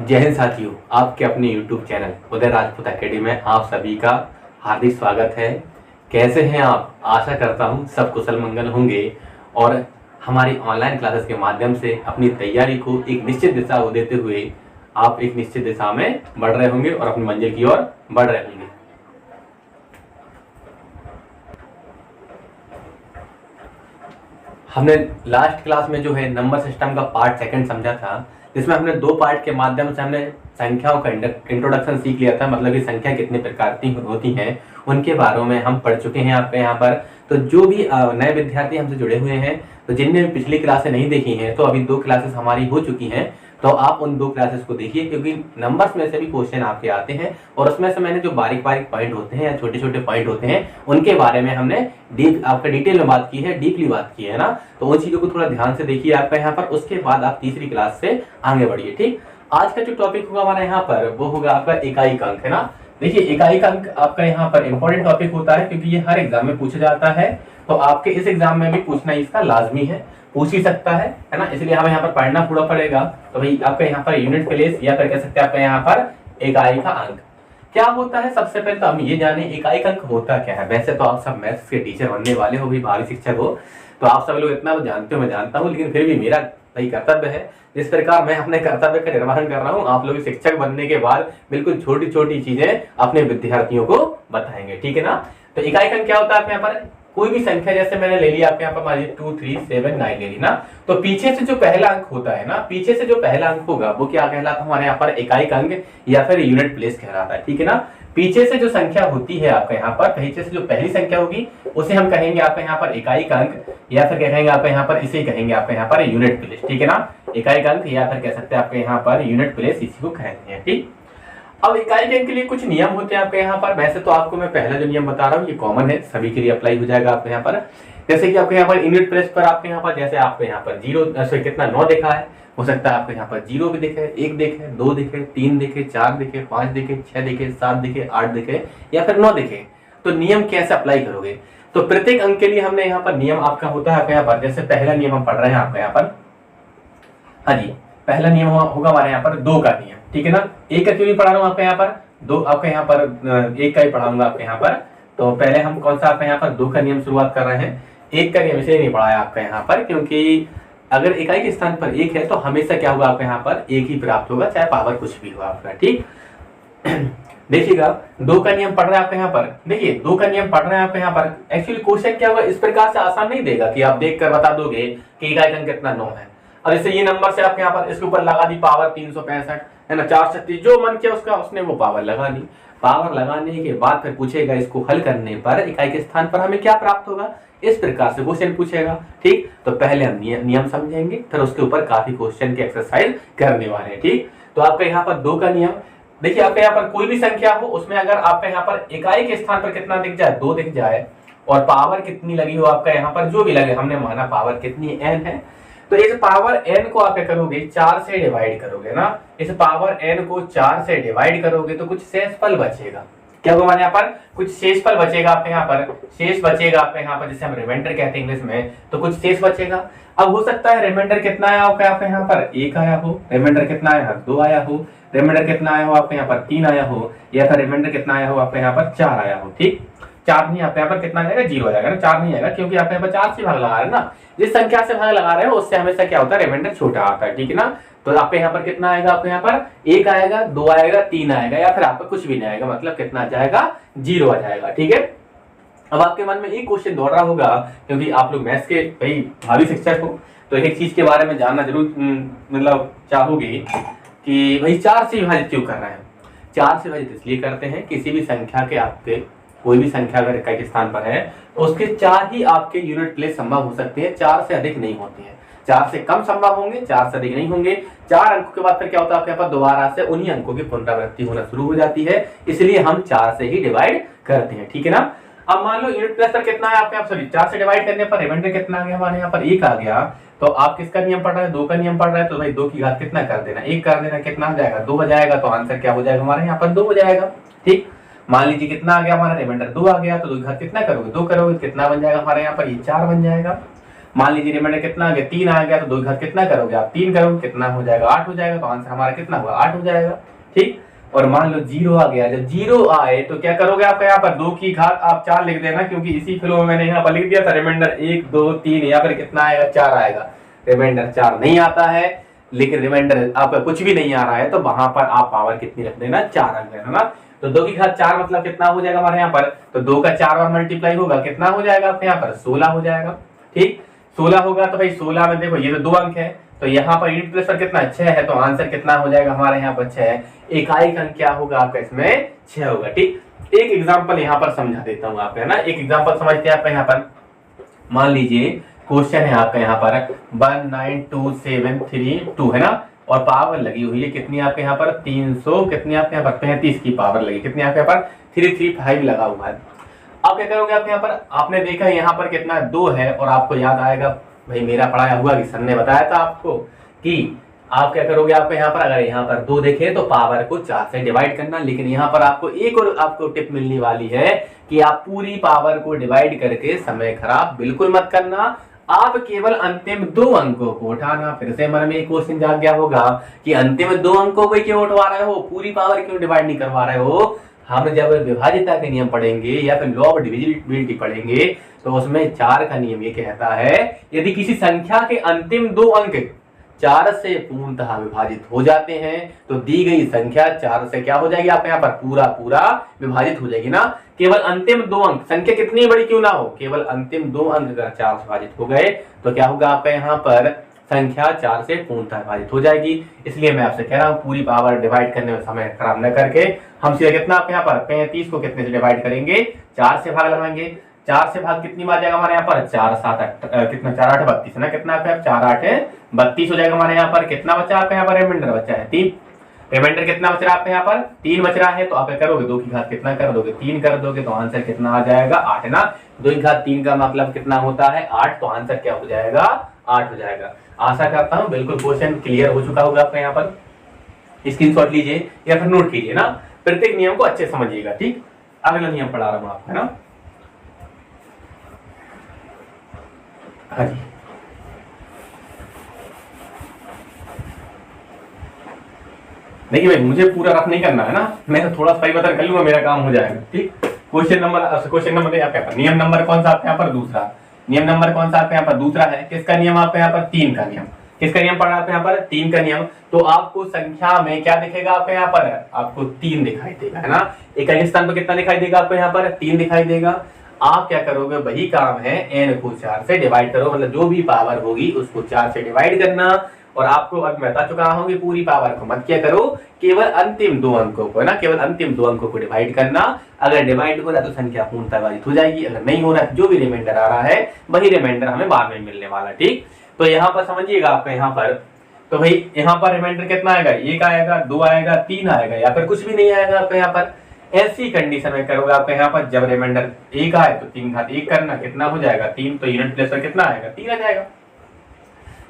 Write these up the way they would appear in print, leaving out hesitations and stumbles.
जय हिंद साथियों, आपके अपने YouTube चैनल उदय राजपूत एकेडमी में आप सभी का हार्दिक स्वागत है। कैसे हैं आप? आशा करता हूं सब कुशल मंगल होंगे और हमारी ऑनलाइन क्लासेस के माध्यम से अपनी तैयारी को एक निश्चित दिशा को देते हुए आप एक निश्चित दिशा में बढ़ रहे होंगे और अपनी मंजिल की ओर बढ़ रहे होंगे। हमने लास्ट क्लास में जो है नंबर सिस्टम का पार्ट सेकंड समझा था, जिसमें हमने दो पार्ट के माध्यम से हमने संख्याओं का इंट्रोडक्शन सीख लिया था। मतलब कि संख्या कितने प्रकार की होती हैं उनके बारे में हम पढ़ चुके हैं आपके यहाँ पर। तो जो भी नए विद्यार्थी हमसे जुड़े हुए हैं, तो जिनने भी पिछली क्लासें नहीं देखी हैं, तो अभी 2 क्लासेस हमारी हो चुकी हैं, तो आप उन 2 क्लासेस को देखिए, क्योंकि नंबर्स में से भी क्वेश्चन आपके आते हैं और उसमें से मैंने जो बारीक बारीक पॉइंट होते हैं या छोटे छोटे पॉइंट होते हैं उनके बारे में हमने आपका डिटेल में बात की है, डीपली बात की है ना। तो उन चीजों को थोड़ा ध्यान से देखिए आपका यहाँ पर, उसके बाद आप तीसरी क्लास से आगे बढ़िए। ठीक, आज का जो टॉपिक होगा हमारा यहाँ पर वो होगा आपका इकाई का अंक, है ना। देखिए, इकाई का अंक आपका यहाँ पर इंपॉर्टेंट टॉपिक होता है, क्योंकि ये हर एग्जाम में पूछा जाता है। तो आपके इस एग्जाम में भी पूछना इसका लाजमी है, पूछ ही सकता है ना। इसलिए हमें यहाँ पर पढ़ना पूरा पड़ेगा। तो भाई आपका यहाँ पर यूनिट प्लेस या फिर कह सकते हैं आपका यहाँ पर इकाई का अंक क्या होता है। सबसे पहले तो हम ये जाने इकाई का अंक होता क्या है। वैसे तो आप सब मैथ्स के टीचर बनने वाले हो, भी भावी शिक्षक हो, तो आप सब लोग इतना जानते हो, मैं जानता हूँ, लेकिन फिर भी मेरा भाई कर्तव्य है, जिस प्रकार मैं अपने कर्तव्य का निर्वहन कर रहा हूँ, आप लोग शिक्षक बनने के बाद बिल्कुल छोटी छोटी चीजें अपने विद्यार्थियों को बताएंगे, ठीक है ना। तो इकाई का अंक क्या होता है आपके यहाँ पर, कोई भी संख्या, जैसे मैंने ले लिया आपके यहाँ पर मान लीजिए 2 3 7 9 ले ली ना, तो पीछे से जो पहला अंक होता है ना, पीछे से जो पहला अंक होगा वो क्या कहलाता है हमारे यहाँ पर, इकाई का अंक या फिर यूनिट प्लेस कहलाता है, ठीक है ना। पीछे से जो संख्या होती है आपके यहाँ पर, पीछे से जो पहली संख्या होगी उसे हम कहेंगे आपके यहाँ पर इकाई का अंक, या फिर कहेंगे आपके यहाँ पर, इसे कहेंगे आपके यहाँ पर यूनिट प्लेस, ठीक है ना। इकाई का अंक या फिर कह सकते हैं आपके यहाँ पर यूनिट प्लेस, इसी को कहते हैं। ठीक, अब इकाई के अंक के लिए कुछ नियम होते हैं आपके यहाँ पर। वैसे तो आपको मैं पहला जो नियम बता रहा हूँ ये कॉमन है, सभी के लिए अप्लाई हो जाएगा आपके यहाँ पर। जैसे कि आपके यहाँ पर यूनिट प्लेस पर आपके यहाँ पर, जैसे आपके यहाँ पर 0 कितना 9 देखा है, हो सकता है आपके यहाँ पर 0 भी दिखे, 1 दिखे, 2 दिखे, 3 दिखे, 4 दिखे, 5 दिखे, 6 दिखे, 7 दिखे, 8 दिखे या फिर 9 दिखे। तो नियम कैसे अप्लाई करोगे, तो प्रत्येक अंक के लिए हमने यहाँ पर नियम आपका होता है आपके यहाँ पर। जैसे पहला नियम हम पढ़ रहे हैं आपके यहाँ पर, हाँ जी, पहला नियम होगा हमारे यहाँ पर 2 का नियम, ठीक है ना। 1 का क्यों नहीं पढ़ा रहा हूँ आपके यहाँ पर, 2 आपके यहाँ पर 1 का ही पढ़ाऊंगा आपके यहाँ पर। तो पहले हम कौन सा आपके यहाँ पर 2 का नियम शुरुआत कर रहे हैं। 1 का नियम इसलिए नहीं पढ़ाया आपका यहाँ पर, क्योंकि अगर इकाई के स्थान पर 1 है तो हमेशा क्या होगा आपके यहाँ पर, 1 ही प्राप्त होगा, चाहे पावर कुछ भी हो आपका। ठीक, देखिएगा 2 का नियम पढ़ रहे हैं आपके यहाँ पर। देखिए 2 का नियम पढ़ रहे हैं आपके यहाँ पर। एक्चुअली क्वेश्चन क्या होगा, इस प्रकार से आसान नहीं देगा कि आप देख कर बता दोगे कि इकाई का अंक कितना 9 है। अब जैसे ये नंबर से आपके यहाँ पर इसके ऊपर लगा दी पावर 365 है ना, 436, जो मन किया उसका उसने वो पावर लगा दी। पावर लगाने के बाद फिर पूछेगा इसको हल करने पर इकाई के स्थान पर हमें क्या प्राप्त होगा, इस प्रकार से क्वेश्चन पूछेगा। ठीक, तो पहले हम नियम समझेंगे, फिर उसके ऊपर काफी क्वेश्चन की एक्सरसाइज करने वाले हैं। ठीक, तो आपका यहाँ पर 2 का नियम, देखिए आपके यहाँ पर कोई भी संख्या हो उसमें अगर आपके यहाँ पर इकाई के स्थान पर कितना दिख जाए, 2 दिख जाए, और पावर कितनी लगी हो आपका यहाँ पर, जो भी लगे, हमने माना पावर कितनी n है, तो इस पावर n को आप क्या करोगे, 4 से डिवाइड करोगे ना। इस पावर n को 4 से डिवाइड करोगे तो कुछ शेषफल बचेगा। क्या होगा हमारे यहाँ पर, कुछ शेषफल बचेगा आपके यहाँ पर, शेष बचेगा आपके यहाँ पर, जिसे हम रिमाइंडर कहते हैं इंग्लिश में। तो कुछ शेष बचेगा। अब हो सकता है रिमाइंडर कितना आया आपके यहाँ पर, 1 आया हो, रिमाइंडर कितना आया, 2 आया हो, रिमाइंडर कितना आया हो आपके यहाँ पर, 3 आया हो, या फिर रिमाइंडर कितना आया हो आपके यहाँ पर, 4 आया हो। ठीक, 4 नहीं, आपके यहाँ पर कितना आएगा, 0 आ जाएगा ना, 4 नहीं आएगा, क्योंकि आप यहाँ पर 4 से भाग लगा रहे हैं ना। जिस संख्या से भाग लगा रहे हो उससे हमेशा क्या होता है, रिमाइंडर छोटा आता है, ठीक है ना। तो आपके यहाँ पर कितना आएगा, आपके यहाँ पर 1 आएगा, 2 आएगा, 3 आएगा, या फिर आपका कुछ भी नहीं आएगा, मतलब कितना आ जाएगा, 0 आ जाएगा। ठीक है, अब आपके मन में एक क्वेश्चन दौड़ रहा होगा, क्योंकि आप लोग मैथ्स के भाई भावी शिक्षक हो, तो एक चीज के बारे में जानना जरूर मतलब चाहोगे कि भाई 4 से विभाजित क्यों कर रहे हैं। 4 से विभाजित इसलिए करते हैं, किसी भी संख्या के आपके कोई भी संख्या अगर इकाई के स्थान पर है तो उसके 4 ही आपके यूनिट प्लेस संभव हो सकते हैं, 4 से अधिक नहीं होती है। 4 से कम संभव होंगे, 4 से अधिक नहीं होंगे। 4 अंकों के बाद फिर क्या होता है आपके पास, दोबारा से उन्हीं अंकों की पुनरावृत्ति होना शुरू हो जाती है, इसलिए हम 4 से ही डिवाइड करते हैं, ठीक है ना। अब मान लो यूनिट प्लेस पर कितना है आपके यहाँ, सॉरी 4 से डिवाइड करने पर रिमाइंडर कितना आ गया हमारे यहाँ पर, 1 आ गया। तो आप किसका नियम पढ़ रहे हैं, 2 का नियम पढ़ रहे हैं, तो भाई 2 की घात कितना कर देना, 1 कर देना, कितना आ जाएगा, 2 हो जाएगा। तो आंसर क्या हो जाएगा हमारे यहाँ पर, 2 हो जाएगा। ठीक, मान लीजिए कितना आ गया हमारा, रिमाइंडर 2 आ गया, तो 2 की घात कितना करोगे, 2 करोगे, कितना बन जाएगा हमारे यहाँ पर, ये 4 बन जाएगा। मान लीजिए रिमाइंडर कितना आ गया, 3 आ गया, तो 2 की घात कितना करोगे आप, 3 करोगे, कितना हो जाएगा, 8 हो जाएगा। तो आंसर हमारा कितना होगा, 8 हो जाएगा। ठीक, और मान लो 0 आ गया, जब 0 आए तो क्या करोगे आपका यहाँ पर 2 की घात आप 4 लिख देना, क्योंकि इसी फ्लो में मैंने यहाँ पर लिख दिया था रिमाइंडर 1 2 3, यहाँ पर कितना आएगा, 4 आएगा। रिमाइंडर 4 नहीं आता है, लेकिन रिमाइंडर आपका कुछ भी नहीं आ रहा है, तो वहां पर आप पावर कितनी रख देना, 4 रख देना ना। तो 2 की घात 4 मतलब कितना हो जाएगा हमारे यहाँ पर, तो 2 का 4 बार मल्टीप्लाई होगा, कितना हो जाएगा आपके यहाँ पर, 16 हो जाएगा। ठीक, 16 होगा, तो भाई 16 में देखो ये तो 2 अंक है, तो यहाँ पर यूनिट प्लेस पर कितना 6 है, तो आंसर कितना हो जाएगा हमारे यहाँ पर 6। इकाई का अंक क्या होगा आपका इसमें, 6 होगा। ठीक, एक एग्जाम्पल यहाँ पर समझा देता हूँ आपको, है ना। एक एग्जाम्पल समझते हैं आपका यहाँ पर, मान लीजिए क्वेश्चन है आपका यहाँ पर 19273 है ना, और पावर लगी हुई है कितनी आपके यहाँ पर, 300 कितनी आपके यहाँ पर 35 की पावर लगी, कितनी आपके यहाँ पर 335 लगा हुआ है। अब क्या करोगे आपके यहाँ पर, आपने देखा यहाँ पर कितना 2 है, और आपको याद आएगा भाई मेरा पढ़ाया हुआ कि सर ने बताया था आपको कि आप क्या करोगे आपको यहाँ पर, अगर यहाँ पर 2 देखे तो पावर को 4 से डिवाइड करना। लेकिन यहाँ पर आपको एक और आपको टिप मिलने वाली है कि आप पूरी पावर को डिवाइड करके समय खराब बिल्कुल मत करना, आप केवल अंतिम 2 अंकों को उठाना। फिर से मन में एक क्वेश्चन जाग गया होगा कि अंतिम 2 अंकों को क्यों उठवा रहे हो, पूरी पावर क्यों डिवाइड नहीं करवा रहे हो। हम जब विभाज्यता के नियम पढ़ेंगे या फिर लॉ ऑफ डिविजिबिलिटी पढ़ेंगे, तो उसमें 4 का नियम ये कहता है, यदि किसी संख्या के अंतिम 2 अंक 4 से पूर्णतः विभाजित हो जाते हैं, तो दी गई संख्या 4 से क्या हो जाएगी आपके यहाँ पर, पूरा पूरा विभाजित हो जाएगी ना। केवल अंतिम 2 अंक, संख्या कितनी बड़ी क्यों ना हो, केवल अंतिम 2 अंक अगर 4 से विभाजित हो गए तो क्या होगा आपका यहाँ पर, संख्या 4 से पूर्णतः विभाजित हो जाएगी। इसलिए मैं आपसे कह रहा हूँ पूरी पावर डिवाइड करने में समय खराब न करके हम सीधे कितना आपके यहाँ पर 35 को कितने से डिवाइड करेंगे, 4 से भाग लगाएंगे। 4 से भाग कितनी बार जाएगा हमारे यहाँ पर, 4 7 8 कितना, 4 8 32 है ना, कितना आपका 4 8 32 हो जाएगा हमारे यहाँ पर। कितना बचा आपका यहाँ पर, रिमाइंडर बचा है 3, रिमाइंडर कितना बच रहा है आपके यहाँ पर, 3 बच रहा है। तो आप क्या करोगे, 2 की घात कितना कर दोगे, 3 कर दोगे, तो आंसर कितना आ जाएगा, 8 है ना। 2 की घात 3 का मतलब कितना होता है, 8, तो आंसर क्या हो जाएगा, 8 हो जाएगा। आशा करता हूँ बिल्कुल क्वेश्चन क्लियर हो चुका होगा आपका यहाँ पर। स्क्रीनशॉट लीजिए या फिर नोट कीजिए ना, प्रत्येक नियम को अच्छे समझिएगा। ठीक, अगला नियम पढ़ा रहा हूँ आपको, है ना। हाँ जी, देखिए भाई मुझे पूरा रफ नहीं करना है ना, मैं तो थोड़ा सा परिवर्तन कर लूंगा, मेरा काम हो जाएगा। ठीक, क्वेश्चन नंबर आपके यहाँ पर, नियम नंबर कौन सा आपके यहाँ पर, दूसरा। नियम नंबर कौन सा आपके यहाँ पर, दूसरा है। किसका नियम आपके यहाँ पर, 3 का नियम। किसका नियम पढ़ा आपके यहाँ पर, 3 का नियम। तो आपको संख्या में क्या दिखेगा आपके यहाँ पर, आपको 3 दिखाई देगा, है ना। इकाई स्थान पर कितना दिखाई देगा आपको यहाँ पर, 3 दिखाई देगा। आप क्या करोगे, वही काम है, n को 4 से डिवाइड करो, मतलब जो भी पावर होगी उसको 4 से डिवाइड करना। और आपको अब मैं बता चुका हूं कि पूरी पावर को मत क्या करो, केवल अंतिम 2 अंकों को, है ना, केवल अंतिम 2 अंकों को डिवाइड करना। अगर डिवाइड हो रहा है तो संख्या पूर्णतः विभाजित हो जाएगी, अगर नहीं हो रहा है जो भी रिमाइंडर आ रहा है वही रिमाइंडर हमें बाद में मिलने वाला। ठीक, तो यहाँ पर समझिएगा आपका यहाँ पर, तो भाई यहाँ पर रिमाइंडर कितना आएगा, 1 आएगा, 2 आएगा, 3 आएगा, या फिर कुछ भी नहीं आएगा आपका यहाँ पर। ऐसी कंडीशन में करोगे आपके यहाँ पर, जब रिमाइंडर 1 आए तो 3 घात 1 करना, कितना हो जाएगा 3, तो यूनिट प्लेस पर कितना आएगा, 3 आ जाएगा।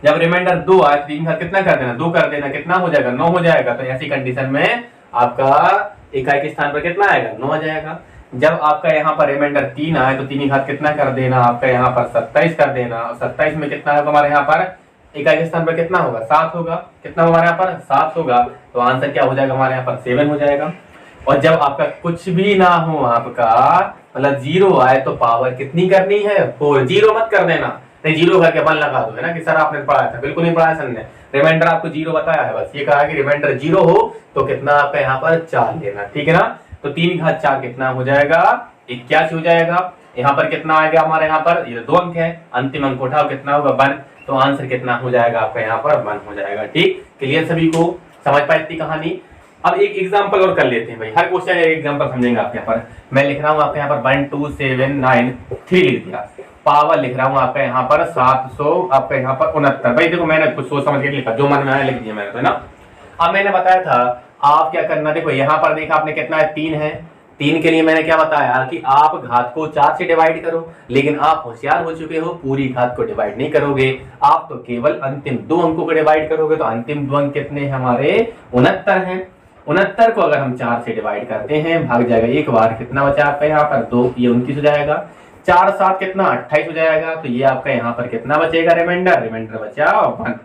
जब रिमाइंडर 2 आए 3 घात कितना कर देना, 2 कर देना, कितना हो जाएगा, 9 हो जाएगा। तो ऐसी कंडीशन में आपका इकाई के स्थान पर कितना आएगा, 9 आ जाएगा। जब आपका यहाँ पर रिमाइंडर 3 आए तो 3 घात कितना कर देना, आपका यहाँ पर 27 कर देना। 27 में कितना होगा हमारे यहाँ पर, इकाई के स्थान पर कितना होगा, 7 होगा। कितना हमारे यहाँ पर 7 होगा, तो आंसर क्या हो जाएगा हमारे यहाँ पर, 7 हो जाएगा। और जब आपका कुछ भी ना हो, आपका मतलब 0 आए तो पावर कितनी करनी है, 4। 0 मत कर देना, नहीं 0 करके 1 लगा दो, है ना, कि सर आपने पढ़ाया था, बिल्कुल नहीं पढ़ाया सर ने। रिमाइंडर आपको 0 बताया है, बस ये कहा कि रिमाइंडर 0 हो तो कितना आपका यहाँ पर 4 लेना। ठीक है ना, तो 3 घात 4 कितना हो जाएगा, 81 हो जाएगा। यहाँ पर कितना आएगा हमारे यहाँ पर, ये 2 अंक है, अंतिम अंक उठाओ, कितना होगा 1, तो आंसर कितना हो जाएगा आपका यहाँ पर 1 हो जाएगा। ठीक, क्लियर सभी को, समझ पाए इतनी कहानी। अब एक एग्जांपल और कर लेते हैं भाई, हर क्वेश्चन एक एग्जांपल समझेंगे आप यहाँ पर। मैं लिख रहा हूँ आपके यहाँ पर 12793 लिख दिया, पावर लिख रहा हूँ आपका यहाँ पर 700 आपका यहाँ पर 69। भाई देखो मैंने कुछ सोच समझ के लिखा, जो मन में आया लिख दिया मैंने, तो है ना। अब मैंने बताया था आप क्या करना, देखो यहाँ पर देखा आपने कितना है, 3 है। 3 के लिए मैंने क्या बताया कि आप घात को 4 से डिवाइड करो, लेकिन आप होशियार हो चुके हो, पूरी घात को डिवाइड नहीं करोगे, आप तो केवल अंतिम 2 अंकों को डिवाइड करोगे। तो अंतिम 2 अंक कितने हैं हमारे, 69 हैं। 69 को अगर हम 4 से डिवाइड करते हैं, भाग जाएगा 1 बार, कितना बचा आपका यहाँ पर 2, ये 29 हो जाएगा। 4 7 कितना 28 हो जाएगा। तो ये आपका यहाँ पर कितना बचेगा रिमाइंडर, रिमाइंडर बचा 1।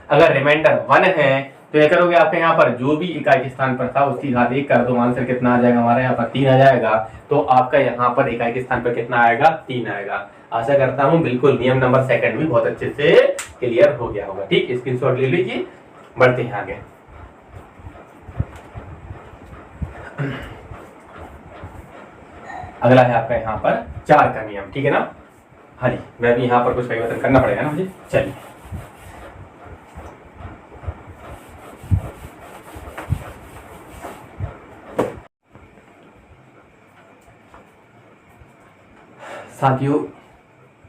अगर रिमाइंडर 1 है तो ये करोगे आपके यहाँ पर जो भी इकाई के स्थान पर था उसकी घात 1 कर दो, आंसर कितना आ जाएगा हमारे यहाँ पर 3 आ जाएगा। तो आपका यहाँ पर इकाई के स्थान पर कितना आएगा 3 आएगा। आशा करता हूँ बिल्कुल नियम नंबर सेकंड भी बहुत अच्छे से क्लियर हो गया होगा। ठीक, स्क्रीनशॉट ले लीजिए, बढ़ते हैं आगे। अगला है आपका यहाँ पर 4 का नियम, ठीक है ना। हाँ जी, मैं भी यहाँ पर कुछ परिवर्तन करना पड़ेगा ना मुझे। चलिए, साथियों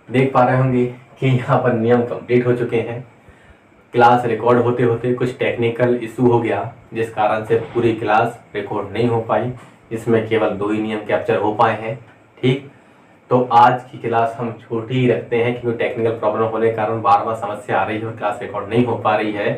देख पा रहे होंगे कि यहाँ पर नियम कंप्लीट हो चुके हैं। क्लास रिकॉर्ड होते होते कुछ टेक्निकल इशू हो गया, जिस कारण से पूरी क्लास रिकॉर्ड नहीं हो पाई। इसमें केवल 2 ही नियम कैप्चर हो पाए हैं। ठीक, तो आज की क्लास हम छोटी ही रखते हैं क्योंकि टेक्निकल प्रॉब्लम होने के कारण बार बार समस्या आ रही है और क्लास रिकॉर्ड नहीं हो पा रही है।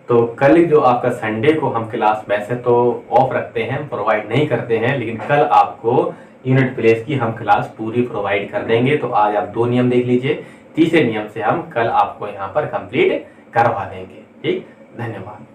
तो कल जो आपका संडे को हम क्लास वैसे तो ऑफ रखते हैं, प्रोवाइड नहीं करते हैं, लेकिन कल आपको यूनिट प्लेस की हम क्लास पूरी प्रोवाइड कर देंगे। तो आज आप 2 नियम देख लीजिए, तीसरे नियम से हम कल आपको यहाँ पर कंप्लीट करवा देंगे। ठीक, धन्यवाद।